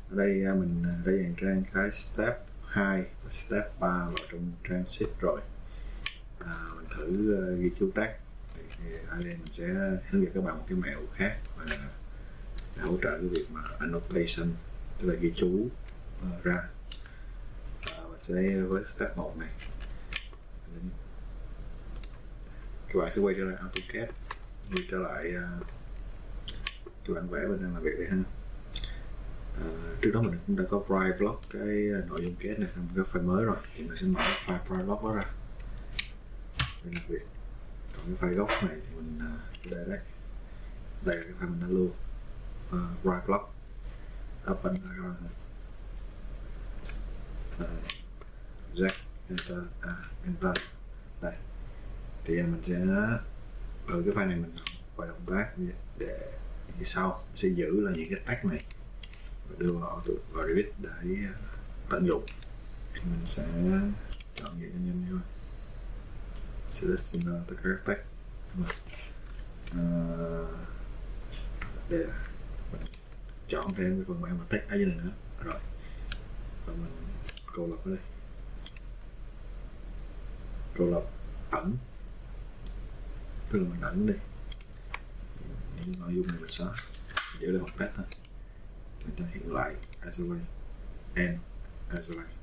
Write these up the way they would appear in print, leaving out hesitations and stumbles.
Ở đây mình đã dàn trang cái step 2 và step 3 vào trong trang sheet rồi. Mình thử ghi chú tác thì ở đây mình sẽ hướng dẫn các bạn một cái mẹo khác và để hỗ trợ cái việc mà annotation, tức là ghi chú ra. Mình sẽ với step 1 này, các bạn sẽ quay trở lại Autocad, quay trở lại các bạn vẽ bên đang làm việc đây ha. Trước đó mình cũng đã có private block cái nội dung kết này trong cái file mới rồi, thì mình sẽ mở file private block đó ra để làm việc. Còn cái file gốc này thì mình để đây là cái file mình đã lưu private block open ra các bạn. Jack enter đây thì mình sẽ ở cái file này mình vài động tác để như sau, mình sẽ giữ là những cái tag này và đưa vào Revit để tận dụng. Thì mình sẽ chọn vậy cho nhanh thôi, selectioner tất cả các tag để mình chọn thêm cái phần mềm mà tag ở dưới này nữa rồi, và mình cô lập ở đây, cô lập ẩn, tức là mình ẩn đi những nội dung này, mình xóa, giữ lại một tag thôi, mình ta hiện lại isolate and isolate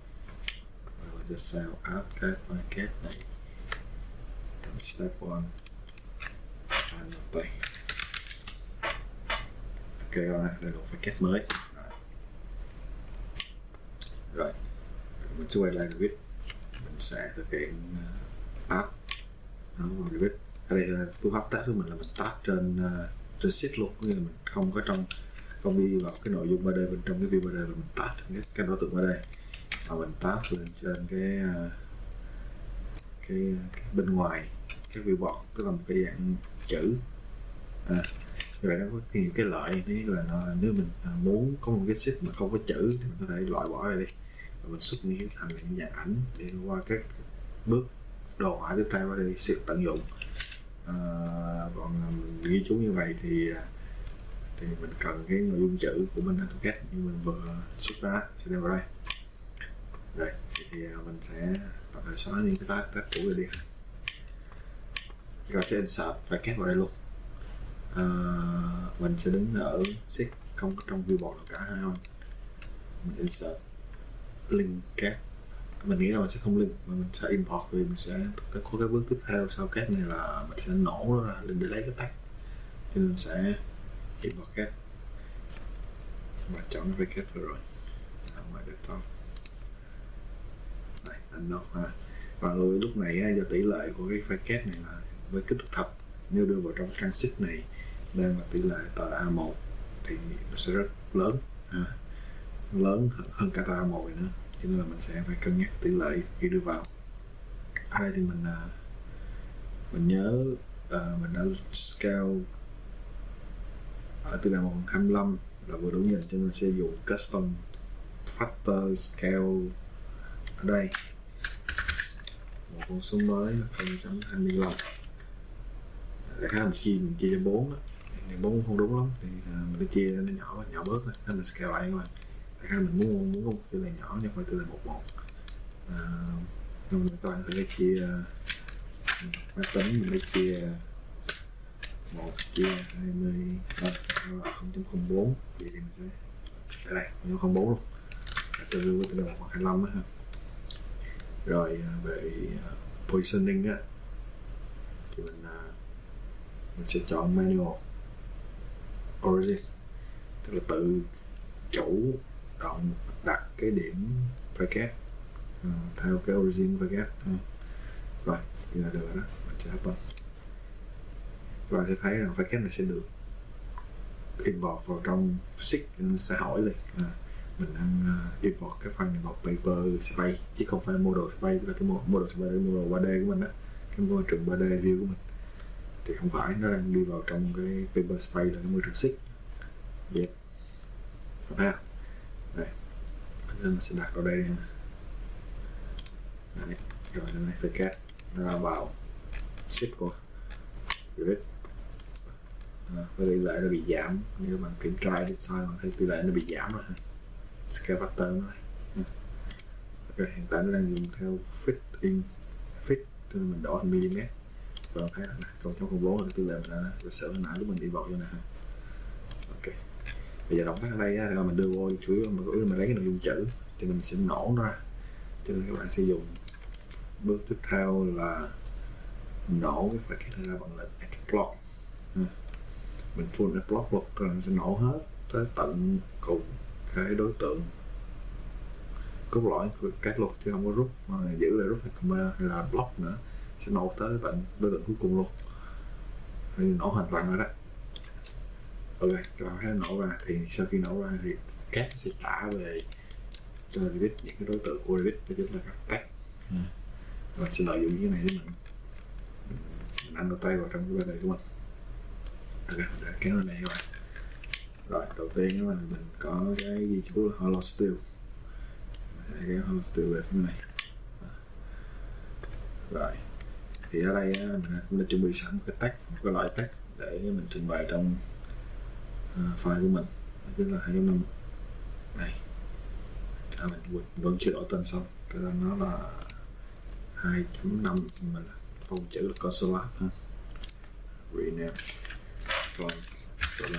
và mình sẽ sao out cái file kết này thành step 1 annotate. Ok các bạn, đây là một file kết mới rồi mình sẽ quay lại Revit, mình sẽ thực hiện tab vào Revit. Ở đây là phương pháp tab của mình là mình tab trên sheet luôn, có nghĩa là mình không đi vào cái nội dung 3D bên trong cái view 3D, và mình tab cái đối tượng 3D và mình tab lên trên cái bên ngoài cái viewport, tức là một cái dạng chữ. Như vậy nó có nhiều cái lợi, thứ nhất là nếu mình muốn có một cái sheet mà không có chữ thì mình có thể loại bỏ ra đi và mình xuất những thành những dạng ảnh để qua các bước đồ họa tiếp theo ở đây sự tận dụng. Còn ghi chú như vậy thì mình cần cái nội dung chữ của bên Autocad như mình vừa xuất ra sẽ đem vào đây. Đây thì mình sẽ bắt đầu xóa những cái tác cũ này đi, rồi sẽ insert file kết vào đây luôn. Mình sẽ đứng ở sheet không có trong viewport nào cả hai không, mình insert link kết. Mình nghĩ là mình sẽ không link mà mình sẽ import, vì mình sẽ có cái bước tiếp theo sau kết này là mình sẽ nổ nó ra để lấy cái tag, cho nên mình sẽ import kết và chọn cái kết vừa rồi ở ngoài desktop này, anh nốt ha. Và lúc này do tỷ lệ của cái file kết này là với kích thước thật, nếu đưa vào trong trang sheet này đang là tỷ lệ tờ A1 thì nó sẽ rất lớn lớn hơn cả tờ A1 này nữa, cho nên là mình sẽ phải cân nhắc tỷ lệ khi đưa vào. Ở đây thì mình nhớ mình đã scale ở tỷ lệ 1/25 là vừa đủ nhìn, cho nên mình sẽ dùng custom factor scale ở đây, một con số mới là 0.25. Đại khái mình chia cho 4 đó, thì 4 không đúng lắm thì mình phải chia nó nhỏ bớt thôi, nên mình scale lại các bạn. Đại khái mình muốn một tỷ lệ nhỏ nhưng phải tỷ lệ 1:1. Nhưng các bạn phải chia máy tính, mình phải chia 1 chia 20 là 0.04, vậy thì mình sẽ đây 0.04 luôn, tương đương với tỷ lệ 1/25 ha. Rồi về positioning á thì mình sẽ chọn manual origin, tức là tự chủ động đặt cái điểm file kết theo cái origin file kết. Rồi thì là được rồi đó, mình sẽ open. Các bạn sẽ thấy rằng file kết này sẽ được import vào trong sheet, nên sẽ hỏi liền mình đang import cái file này vào paper space chứ không phải model space, tức là cái model space là model 3D của mình đó, cái môi trường 3D view của mình thì không phải, nó đang đi vào trong cái paper space là cái môi trường sheet. Dẹp thấy không? Đây nên mình sẽ đặt vào đây nha. Đấy, rồi đây file kết nó ra vào sheet của Revit. Với tỷ lệ nó bị giảm, nếu bạn kiểm tra đi sai bạn thấy tỷ lệ nó bị giảm rồi. scale factor này. Ok, hiện tại nó đang dùng theo fit in fit, cho nên mình đổ thành mm. Và thấy là 0.04 là tư lệ mình đã sửa hồi nãy lúc mình đi vào cho nè. Ok, bây giờ động tác ở đây là mình đưa vô chủ yếu mình lấy cái nội dung chữ, cho nên mình sẽ nổ nó ra. Cho nên các bạn sẽ dùng bước tiếp theo là nổ cái phải cái ra bằng lệnh export. Mình full export luôn, tức là mình sẽ nổ hết tới tận cùng cái đối tượng cốt lõi của các luật, chứ không có rút mà giữ lại rút hay là block nữa, sẽ nổ tới tận đối tượng cuối cùng luôn, thì nổ hoàn toàn rồi đó. Ok, các bạn thấy nổ ra thì sau khi nổ ra thì các sẽ trả về cho Revit những cái đối tượng của Revit để chúng ta cắt tag. Và sẽ lợi dụng cái này để mình annotate vào trong cái bài của mình. Ok, để kéo lên đây các bạn. Rồi, đầu tiên là mình có cái ghi chú là hollow steel. Cái hollow steel về phía này. Rồi, thì ở đây mình đã chuẩn bị sẵn một cái tag, một cái loại tag để mình trình bày trong file của mình. Đó chính là 2.5 này. Mình vẫn chưa đổi tên xong, cái đó nó là 2.5, nhưng mà phông chữ là console ha. Rename console.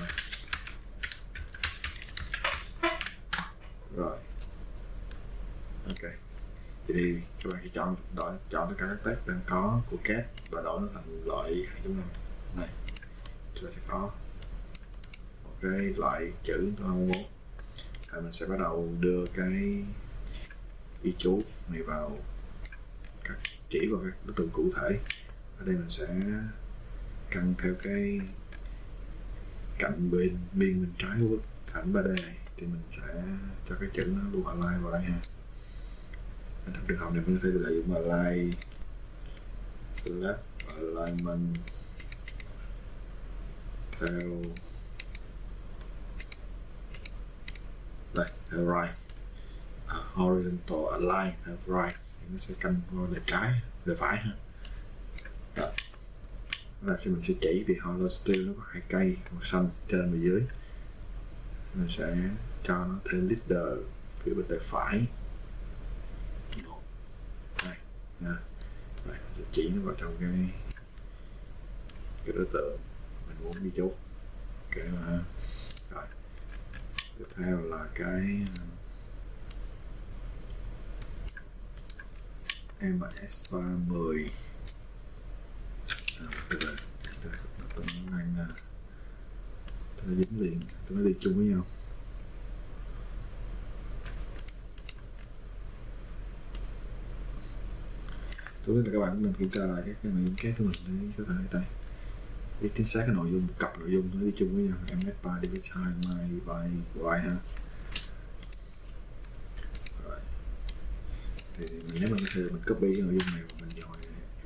Rồi, ok, thì các bạn sẽ chọn tất cả các tag đang có của CAD và đổi nó thành loại 2.5 này. Chúng ta sẽ có một cái loại chữ tôi không muốn. Mình sẽ bắt đầu đưa cái ghi chú này vào chỉ vào các đối tượng cụ thể. Ở đây mình sẽ căn theo cái cạnh bên trái của cạnh 3D này, thì mình sẽ cho cái chữ nó luôn align vào đây ha. Trong trường hợp này mình có thể lợi dụng align left alignment theo đây, theo right, horizontal align theo right, thì nó sẽ căn vào lề trái, lề phải ha. Đó, là mình sẽ chỉ vì hollow steel nó có hai cây, màu xanh trên và dưới, mình sẽ cho nó thêm leader phía bên tay phải này nha. Rồi, chỉ nó vào trong cái đối tượng mình muốn ghi chú. Ok mà. Rồi, tiếp theo là cái MS310. Tụi nó đang tụi nó dính liền, tụi nó đi chung với nhau. Tôi biết là các bạn cũng nên kiểm tra lại cái nội dung kết của mình để có thể đây biết chính xác cái nội dung, cặp nội dung nó đi chung với nhau. MS3 Revit Chi my by y ha. Rồi, thì nếu mình có thể mình copy cái nội dung này và mình dòi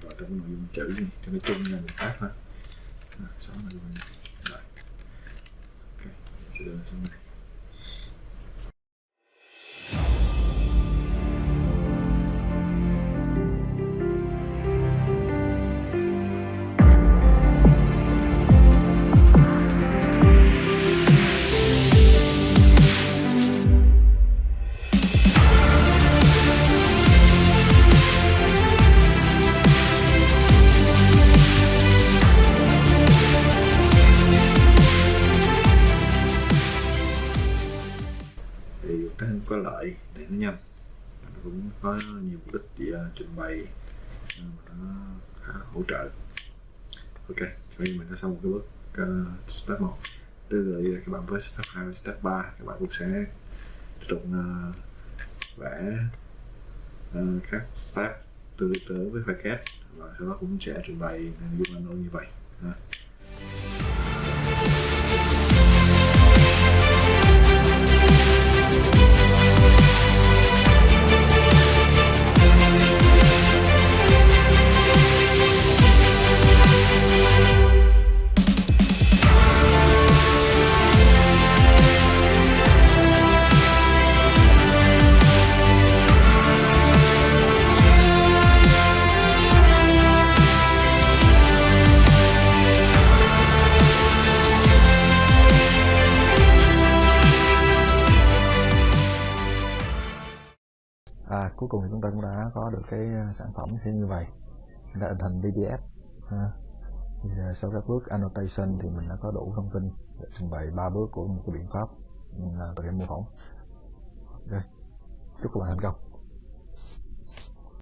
vào trong cái nội dung chữ này cho nó chung nhau một phát thôi. Xong rồi mình rồi, ok, mình sẽ đưa nó xuống đây. Có lợi để nó nhanh, nó cũng có nhiều mục đích trình bày mà nó khá hỗ trợ. Ok, coi như mình đã xong một cái bước step 1. Từ giờ các bạn với step 2 và step 3 các bạn cũng sẽ tiếp tục vẽ các step tương tự với file CAD, và sau đó cũng sẽ trình bày nội dung manual như vậy. Cuối cùng thì chúng ta cũng đã có được cái sản phẩm như vậy, đã in thành PDF. Thì sau các bước annotation thì mình đã có đủ thông tin để trình bày 3 bước của một cái biện pháp thực hiện mô phỏng. Chúc các bạn thành công.